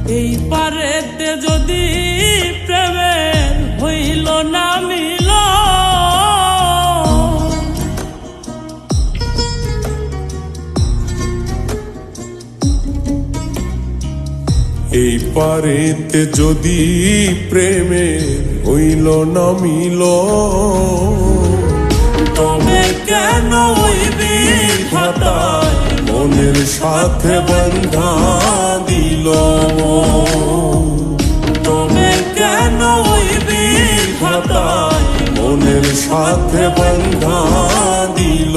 এই পারেতে যদি প্রেমের হইল না মিল, এই পারেতে যদি প্রেমের হইল না মিল, তবে কেন ওই বিধাতায় মনের সাথে বন্ধা দিল, তবে কেন ওই বিধাতায় মনের সাথে বন্ধা দিল।